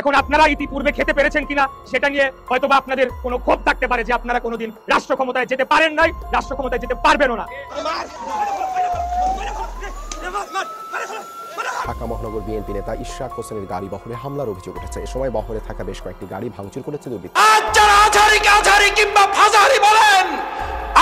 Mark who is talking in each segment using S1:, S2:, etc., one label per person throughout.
S1: এখন আপনারা ইতিপূর্বে খেতে পেরেছেন কিনা সেটা নিয়ে হয়তোবা আপনাদের কোনো ক্ষোভ থাকতে পারে যে আপনারা কোনোদিন রাষ্ট্র ক্ষমতায় যেতে পারেন নাই, রাষ্ট্র ক্ষমতায় যেতে পারবেনও না।
S2: ঢাকা মহানগর বিএনপি নেতা ইশরাক হোসেনের গাড়ি বহরে হামলার অভিযোগ উঠেছে। এ সময় বহরে থাকা বেশ কয়েকটি গাড়ি ভাঙচুর করেছে দুর্বৃত্ত।
S3: আজহারি কিংবা ফাজারি বলেন,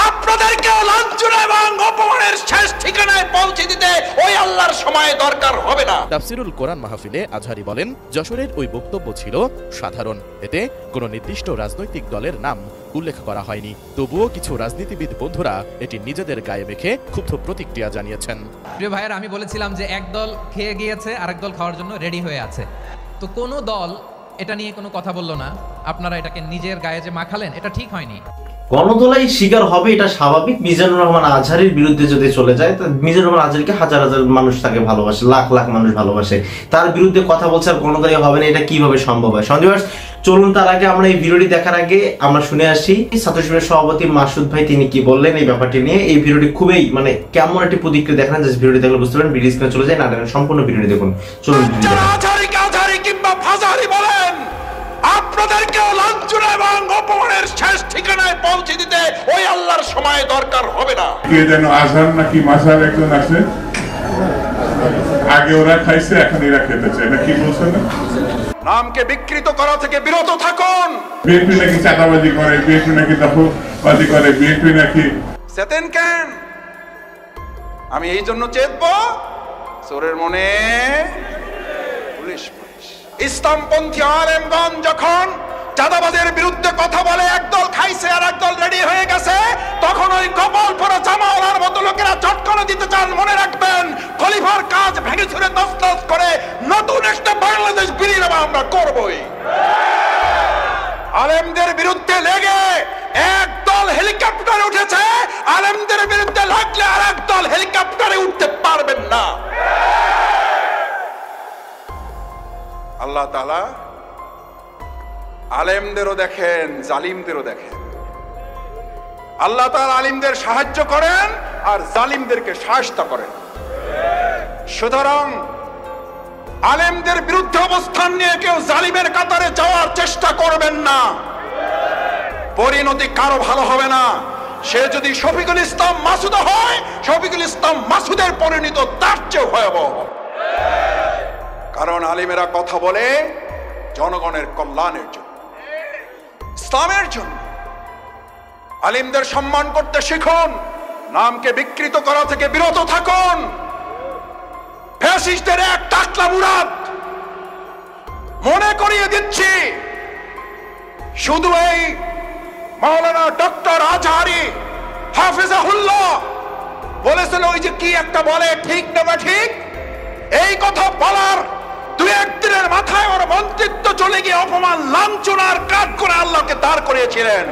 S3: আপনাদেরকেও লাঞ্ছনা এবং অপমানের শেষ ঠিকানায় পৌঁছে দিতে ওই আল্লাহর সময় দরকার হবে না।
S4: তাফসিরুল কোরআন মাহফিলে আজহারি বলেন, যশোরের ওই বক্তব্য ছিল সাধারণ, এতে কোনো নির্দিষ্ট রাজনৈতিক দলের নাম উল্লেখ করা হয়নি। তবুও কিছু রাজনীতিবিদ বন্ধুরা এটি নিজেদের গায়ে মেখে ক্ষুব্ধ প্রতিক্রিয়া জানিয়েছেন।
S5: প্রিয় ভাইয়েরা, আমি বলেছিলাম যে এক দল খেয়ে গিয়েছে, আরেক দল খাওয়ার জন্য রেডি হয়ে আছে। তো কোনো দল এটা নিয়ে কোনো কথা বললো না। আপনারা এটাকে নিজের গায়ে যে মাখালেন, এটা ঠিক হয়নি।
S6: গণদোলাই শিকার হবে, এটা স্বাভাবিক। মিজানুর রহমান আজহারির বিরুদ্ধে যদি চলে যায়, মিজানুর রহমান আজহারিকে হাজার হাজার মানুষ তাকে ভালোবাসে, লাখ লাখ মানুষ ভালোবাসে, তার বিরুদ্ধে কথা বলছে আর গণদোলাই হবে না, এটা কিভাবে সম্ভব হয়? সন্দীপ, চলুন তার আগে আমরা এই ভিডিওটি দেখার আগে আমরা শুনে আসি ছাত্র শিবিরের সভাপতি মাসুদ ভাই তিনি কি বললেন এই ব্যাপারটি নিয়ে। এই ভিডিওটি খুবই কেমন একটি প্রতিক্রিয়া দেখান, যে ভিডিওটি দেখলে বুঝতে পারেন। ভিডিও স্ক্রিনে চলে যায়, না সম্পূর্ণ ভিডিওটি দেখুন। চলুন
S3: আজহারি কিংবা ফাজারি বলেন, আপনাদেরকেও লাঞ্ছনা এবং অপমানের শেষ ঠিকানায় পৌঁছে দিতে ওই আল্লাহর সময় দরকার হবে না।
S7: কে যেন আজহার নাকি মাসার একজন আছে, আগে ওরা খাইছে এখন এরা খেতেছে, এটা কি বলছেন না?
S3: নামকে বিকৃত করা থেকে বিরত থাকুন।
S7: বিএনপি নাকি চাঁদাবাজি করে, বিএনপি নাকি দখলবাজি করে, বিএনপি নাকি
S3: চেতেন কেন? আমি এই জন্য চেতব, চোরের মনে পুলিশ। ইসলামপন্থী আলেমগণ যখন চাঁদাবাজের বিরুদ্ধে কথা বলে, একদল খাইছে আর একদল রেডি হয়ে গেছে, তখন ওই কপাল পরা জামাওয়ালার মতো লোকেরা চটকানো দিতে চান। মনে রাখবেন, খলিফার কাজ ভেঙে ছুড়ে তছনছ করে নতুন একটা বাংলাদেশ বিনির্মাণ আমরা করবই। আলেমদের বিরুদ্ধে লেগে একদল হেলিকপ্টারে উঠেছে, আলেমদের বিরুদ্ধে লাগলে আর একদল হেলিকপ্টারে উঠতে পারবেন না। আল্লাহ তাআলা আলেমদেরও দেখেন, জালিমদেরও দেখেন। আল্লাহ তাআলা আলিমদের সাহায্য করেন আর জালিমদেরকে শায়েস্তা করেন। সুতরাং আলেমদের বিরুদ্ধে অবস্থান নিয়ে কেউ জালিমের কাতারে যাওয়ার চেষ্টা করবেন না, পরিণতি কারো ভালো হবে না। সে যদি শফিকুল ইসলাম মাসুদ হয়, শফিকুল ইসলাম মাসুদের পরিণতি তার চেয়ে ভয়াবহ। কারণ আলিমেরা কথা বলে জনগণের কল্যাণের জন্য, ইসলামের জন্য। আলিমদের সম্মান করতে শিখুন, নামকে বিকৃত করা থেকে বিরত থাকুন। ফ্যাসিস্টদের এক টাকলা মুরাদ মনে করিয়ে দিচ্ছি, শুধু এই মাওলানা ডক্টর আজহারি হাফিজাহুল্লাহ বলেছিল, ওই যে কি একটা বলে, ঠিক না বা ঠিক, এই কথা বলার দুই একদিনের মাথায় ওর মন্ত্রিত্ব চলে গিয়ে অপমান লাঞ্ছনার কাজ করে আল্লাহকে দাঁড় করিয়েছিলেন।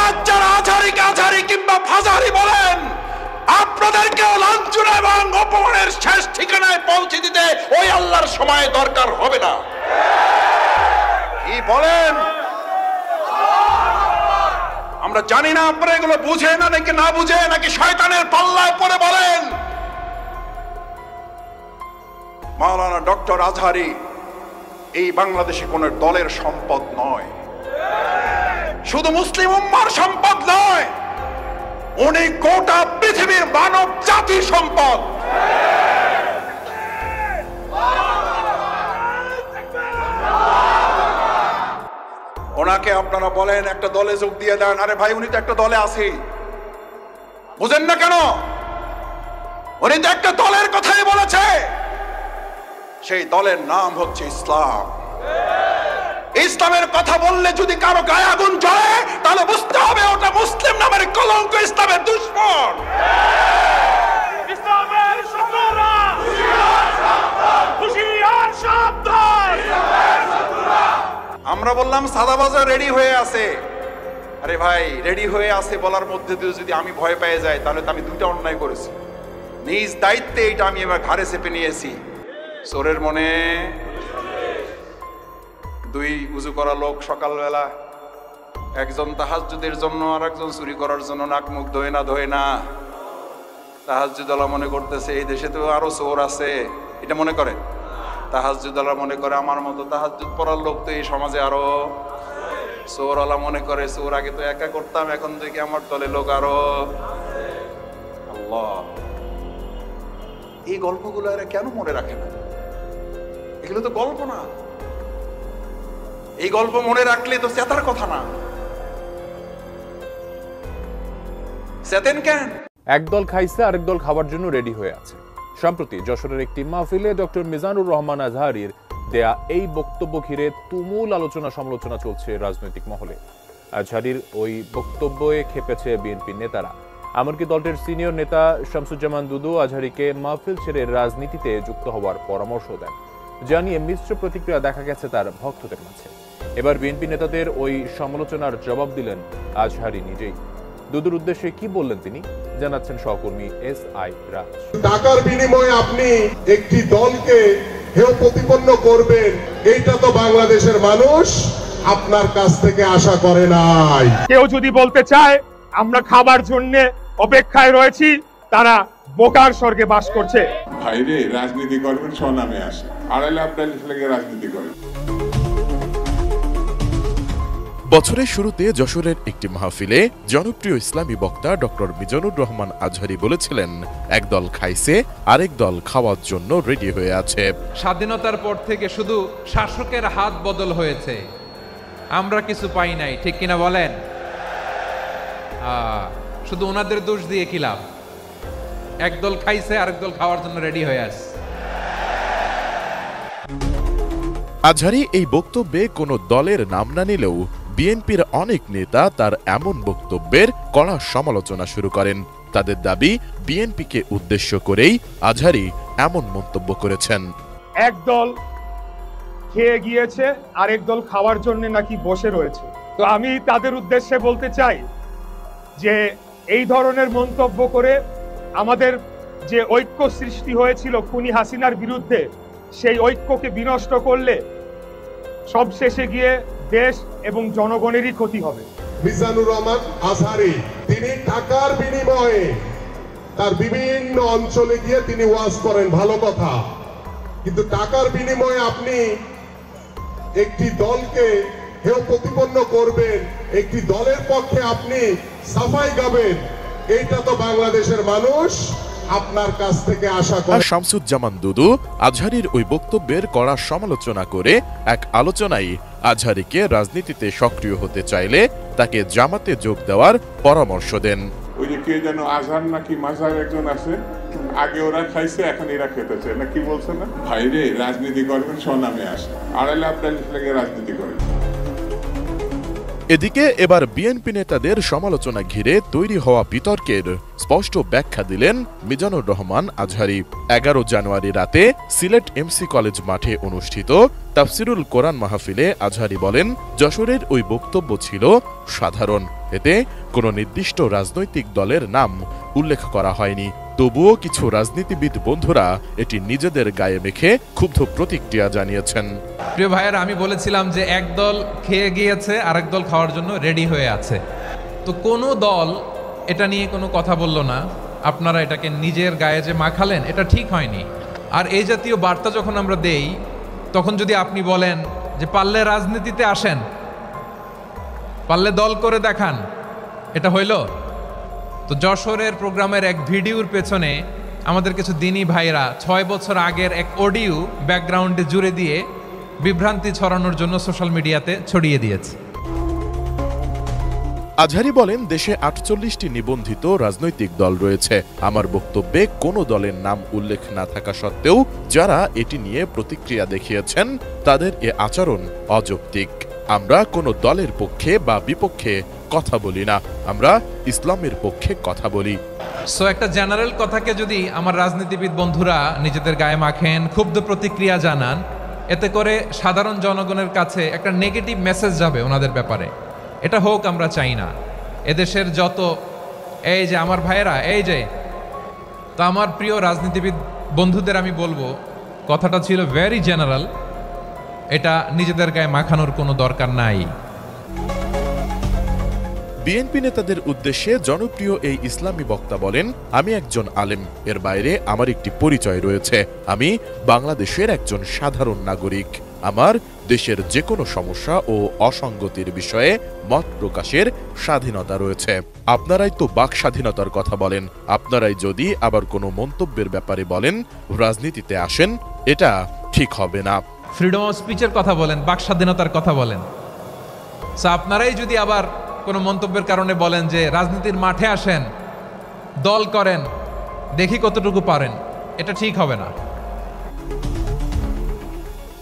S3: আজ যারা আজহারি কিংবা ফাজারি বলেন, আপনাদেরকেও লাঞ্ছনা এবং অপমানের শেষ ঠিকানায় পৌঁছে দিতে ওই আল্লাহর সময় দরকার হবে না। কি বলেন? আমরা জানি না আপনারা এগুলো বুঝে না নাকি না বুঝে, নাকি শয়তানের পাল্লায় পড়ে বলেন। মাওলানা ডক্টর আজহারি এই বাংলাদেশে কোন দলের সম্পদ নয়, শুধু মুসলিম উম্মার সম্পদ নয়, উনি গোটা পৃথিবীর মানব জাতির সম্পদ। ওনাকে আপনারা বলেন একটা দলে যোগ দিয়ে দেন, আরে ভাই উনি তো একটা দলে আছেই, বুঝেন না কেন? উনি তো একটা দলের কথাই বলেছে, সেই দলের নাম হচ্ছে ইসলাম। ইসলামের কথা বললে যদি কারো গায়ে আগুন জ্বলে, তাহলে বুঝতে হবে ওটা মুসলিম নামের কলঙ্ক, ইসলামের দুশমন। আমরা বললাম সাদাবাজার রেডি হয়ে আছে। আরে ভাই, রেডি হয়ে আছে বলার মধ্যে দিয়ে যদি আমি ভয় পেয়ে যাই, তাহলে তো আমি দুইটা অন্যায় করেছি। নিজ দায়িত্বে এটা আমি এবার ঘাড়ে চেপে নিয়েছি। চোরের মনে দুই উজু করা লোক সকালবেলা, একজন তাহাজ্জুদের জন্য আর একজন চুরি করার জন্য নাক মুখ ধোয় না। তাহাজ্জুদওয়ালা মনে করতেছে এই দেশে তো আরো চোর আছে, এটা মনে করে। তাহাজ্জুদওয়ালা মনে করে আমার মতো তাহাজ্জুদ পড়ার লোক তো এই সমাজে আরো, চোরওয়ালা মনে করে চোর আগে তো একা করতাম, এখন দেখি আমার দলে লোক আরো। আল্লাহ, এই গল্পগুলো এরা কেন মনে রাখে না? এগুলো তো গল্প না, এই গল্প মনে রাখলে তো চেতার কথা না, চেতেন কেন?
S8: একদল খাইছে আরেক দল খাবার জন্য রেডি হয়ে আছে। সম্প্রতি যশোরের একটি মাহফিলে ডক্টর মিজানুর রহমান আজহারীর দেয়া এই বক্তব্য ঘিরে তুমুল আলোচনা সমালোচনা চলছে রাজনৈতিক মহলে। আজহারীর ওই বক্তব্যে খেপেছে বিএনপি নেতারা। এমনকি দলটির সিনিয়র নেতা শামসুজ্জামান দুদু আজহারীকে মাহফিল ছেড়ে রাজনীতিতে যুক্ত হওয়ার পরামর্শ দেন, যা নিয়ে মিশ্র প্রতিক্রিয়া দেখা গেছে তার ভক্তদের মাঝে। এবার বিএনপি নেতাদের ওই সমালোচনার জবাব দিলেন আজহারী নিজেই। দুদুর উদ্দেশ্যে কি বললেন তিনি জানাচ্ছেন সহকর্মী SI রাজ।
S9: টাকার বিনিময়ে আপনি একটি দলকে হেয় প্রতিপন্ন করবেন, এইটা তো বাংলাদেশের মানুষ আপনার কাছ থেকে আশা করে নাই।
S1: কেউ যদি বলতে চায় আমরা খাবার জন্য অপেক্ষায় রয়েছি, তারা বোকার স্বর্গে বাস করছে।
S7: ভাইরে রাজনীতি করবেন স্বনামে আসে, আড়াইলে আপনার লেগে রাজনীতি করেন।
S4: বছরের শুরুতে যশোরের একটি মাহফিলে জনপ্রিয় ইসলামী বক্তা ডক্টর মিজানুর রহমান আজহারী বলেছিলেন, একদল খাইছে আরেক দল খাওয়ার জন্য রেডি হয়ে আছে।
S5: স্বাধীনতার পর থেকে শুধু শাসকের হাত বদল হয়েছে, আমরা কিছু পাই নাই, ঠিক কিনা বলেন? শুধু ওনাদের দোষ দিয়ে কি লাভ? একদল খাইছে আরেক দল খাওয়ার জন্য রেডি হয়ে আছে।
S4: আজহারী এই বক্তব্যে কোনো দলের নাম না নিলেও বিএনপির অনেক নেতা তার এমন বক্তব্যের কড়া সমালোচনা শুরু করেন। তাদের দাবি, বিএনপিকে উদ্দেশ্য করেই আজহারী এমন মন্তব্য করেছেন।
S1: একদল খেয়ে গিয়েছে আরেক দল খাওয়ার জন্য নাকি বসে রয়েছে। তো আমি তাদের উদ্দেশ্যে বলতে চাই যে এই ধরনের মন্তব্য করে আমাদের যে ঐক্য সৃষ্টি হয়েছিল খুনি হাসিনার বিরুদ্ধে, সেই ঐক্যকে বিনষ্ট করলে সবশেষে গিয়ে দেশ এবং জনগণেরই ক্ষতি হবে।
S9: মিজানুর রহমান আজহারী তিনি টাকার বিনিময়ে তার বিভিন্ন অঞ্চলে গিয়ে তিনি ওয়াজ করেন, ভালো কথা, কিন্তু টাকার বিনিময়ে আপনি একটি দলকে হেয় প্রতিপন্ন করবেন, একটি দলের পক্ষে আপনি সাফাই গাবেন, এইটা তো বাংলাদেশের মানুষ আপনার কাছ থেকে আশা করে।
S4: শামসুজ্জামান দুদু আজহারীর ওই বক্তব্যের কড়া সমালোচনা করে এক আলোচনায় আজহারীকে রাজনীতিতে সক্রিয় হতে চাইলে তাকে জামাতে যোগ দেওয়ার পরামর্শ দেন।
S7: ওই যে কে যেন আজহার নাকি মাজার একজন আছে, আগে ওরা খাইছে এখন এরা খেতেছে না, কি বলছে না? ভাইরে রাজনীতি করবেন স্বনামে আসে, আড়াইলে আপনার লেগে রাজনীতি করেন।
S4: এদিকে এবার বিএনপি নেতাদের সমালোচনা ঘিরে তৈরি হওয়া বিতর্কের স্পষ্ট ব্যাখ্যা দিলেন মিজানুর রহমান আজহারী। 11 জানুয়ারি রাতে সিলেট MC কলেজ মাঠে অনুষ্ঠিত তাফসিরুল কোরআন মাহফিলে আজহারী বলেন, যশোরের ওই বক্তব্য ছিল সাধারণ, এতে কোনো নির্দিষ্ট রাজনৈতিক দলের নাম উল্লেখ করা হয়নি। তবুও কিছু রাজনীতিবিদ বন্ধুরা এটি নিজেদের গায়ে মেখে ক্ষুব্ধ প্রতিক্রিয়া জানিয়েছেন।
S5: প্রিয় ভাইয়েরা, আমি বলেছিলাম যে একদল খেয়ে গিয়েছে আরেক দল খাওয়ার জন্য রেডি হয়ে আছে। তো কোনো দল এটা নিয়ে কোনো কথা বলল না, আপনারা এটাকে নিজের গায়ে যে মাখালেন, এটা ঠিক হয়নি। আর এই জাতীয় বার্তা যখন আমরা দেই, তখন যদি আপনি বলেন যে পারলে রাজনীতিতে আসেন, পারলে দল করে দেখান, এটা হইল? তো যশোরের প্রোগ্রামের এক ভিডিওর পেছনে আমাদের কিছু দিনী ভাইরা 6 বছর আগের এক অডিও ব্যাকগ্রাউন্ডে জুড়ে দিয়ে বিভ্রান্তি ছড়ানোর জন্য সোশ্যাল মিডিয়াতে ছড়িয়ে দিয়েছে।
S4: আজহারী বলেন, দেশে 48টি নিবন্ধিত রাজনৈতিক দল রয়েছে। আমার বক্তব্যে কোনো দলের নাম উল্লেখ না থাকা সত্ত্বেও যারা এটি নিয়ে প্রতিক্রিয়া দেখিয়েছেন তাদের এ আচরণ অযৌক্তিক। আমরা কোনো দলের পক্ষে বা বিপক্ষে কথা বলি না, আমরা ইসলামের পক্ষে কথা বলি।
S5: সো একটা জেনারেল কথাকে যদি আমার রাজনীতিবিদ বন্ধুরা নিজেদের গায়ে মাখেন, ক্ষুব্ধ প্রতিক্রিয়া জানান, এতে করে সাধারণ জনগণের কাছে একটা নেগেটিভ মেসেজ যাবে ওনাদের ব্যাপারে। এটা হোক আমরা চাই না। এদেশের যত এই যে আমার ভাইয়েরা, এই যে, তো আমার প্রিয় রাজনীতিবিদ বন্ধুদের আমি বলবো, কথাটা ছিল ভেরি জেনারেল, এটা নিজেদের গায়ে মাখানোর কোনো দরকার নাই।
S4: বিএনপি নেতাদের উদ্দেশ্যে জনপ্রিয় এই ইসলামী বক্তা বলেন, আমি একজন আলেম, এর বাইরে আমার একটি পরিচয় রয়েছে। আমি বাংলাদেশের একজন সাধারণ নাগরিক। আমার দেশের যে কোনো সমস্যা ও অসঙ্গতির বিষয়ে মত প্রকাশের স্বাধীনতা রয়েছে। আপনারাই তো বাক স্বাধীনতার কথা বলেন, আপনারাই যদি আবার কোনো মন্তব্যের ব্যাপারে বলেন রাজনীতিতে আসেন, এটা ঠিক হবে না।
S5: ফ্রিডম অফ স্পিচের কথা বলেন, বাক স্বাধীনতার কথা বলেন, আপনারাই যদি আবার কোনো মন্তব্যের কারণে বলেন যে রাজনীতির মাঠে আসেন, দল করেন, দেখি কতটুকু পারেন, এটা ঠিক হবে না।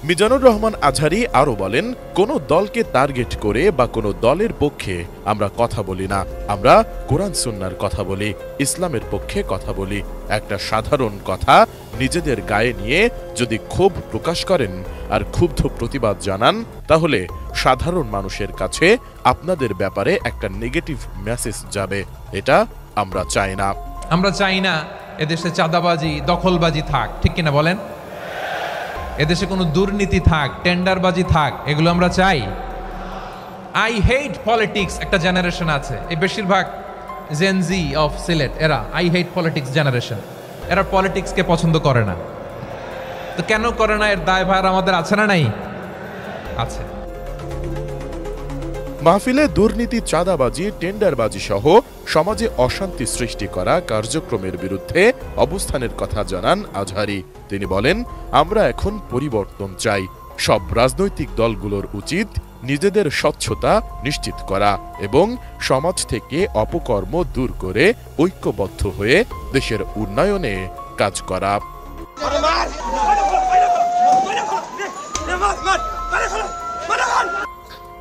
S4: মিজানুর রহমান আজহারী আরো বলেন, কোনো দলকে টার্গেট করে বা কোনো দলের পক্ষে আমরা কথা বলি না। আমরা কোরআন সুন্নাহর কথা বলি, ইসলামের পক্ষে কথা বলি। একটা সাধারণ কথা নিজেদের গায়ে নিয়ে যদি ক্ষোভ প্রকাশ করেন আর ক্ষুব্ধ প্রতিবাদ জানান, তাহলে সাধারণ মানুষের কাছে আপনাদের ব্যাপারে একটা নেগেটিভ মেসেজ যাবে। এটা আমরা চাই না।
S5: আমরা চাই না এদেশে চাঁদাবাজি, দখলবাজি থাক, ঠিক কিনা বলেন? এদেশে কোনো দুর্নীতি থাক, টেন্ডারবাজি থাক, এগুলো আমরা চাই। আই হেট পলিটিক্স একটা জেনারেশন আছে, এই বেশিরভাগ জেনজি অফ সিলেট, এরা আই হেট পলিটিক্স জেনারেশন, এরা পলিটিক্সকে পছন্দ করে না। তো কেন করে না, এর দায়ভার আমাদের আছে না নাই? আছে।
S4: মাহফিলে দুর্নীতি, চাঁদাবাজি, টেন্ডারবাজি সহ সমাজে অশান্তি সৃষ্টি করা কার্যক্রমের বিরুদ্ধে অবস্থানের কথা জানান আজহারী। তিনি বলেন, আমরা এখন পরিবর্তন চাই। সব রাজনৈতিক দলগুলোর উচিত নিজেদের স্বচ্ছতা নিশ্চিত করা এবং সমাজ থেকে অপকর্ম দূর করে ঐক্যবদ্ধ হয়ে দেশের উন্নয়নে কাজ করা।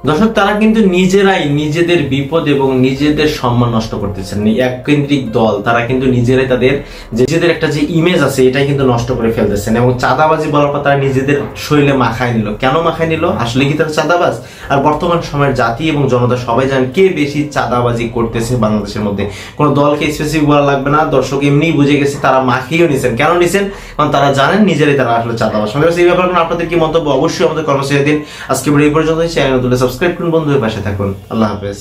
S6: দর্শক, তারা কিন্তু নিজেরাই নিজেদের বিপদ এবং নিজেদের সম্মান নষ্ট করতেছেন। এক কেন্দ্রিক দল, তারা কিন্তু নিজেরাই তাদের নিজেদের একটা যে ইমেজ আছে এটাই কিন্তু নষ্ট করে ফেলতেছেন। এবং চাঁদাবাজি বলার পর তারা নিজেদের শরীরে মাখায় নিল। কেন মাখায় নিল? আসলে কি তারা চাঁদাবাজ? আর বর্তমান সময়ের জাতি এবং জনতা সবাই জানেন কে বেশি চাঁদাবাজি করতেছে বাংলাদেশের মধ্যে। কোনো দলকে স্পেসিফিক বলা লাগবে না, দর্শক এমনিই বুঝে গেছে তারা মাখিয়েও নিছেন। কেন নিছেন? কারণ তারা জানেন নিজেরাই তারা আসলে চাঁদাবাজ। এই ব্যাপারে আপনাদের কি মন্তব্য অবশ্যই আমাদের কর্মসূচি দিন। আজকে এই পর্যন্ত চ্যানেল সাবস্ক্রাইব করুন, বন্ধু হয়ে পাশে থাকুন। আল্লাহ হাফেজ।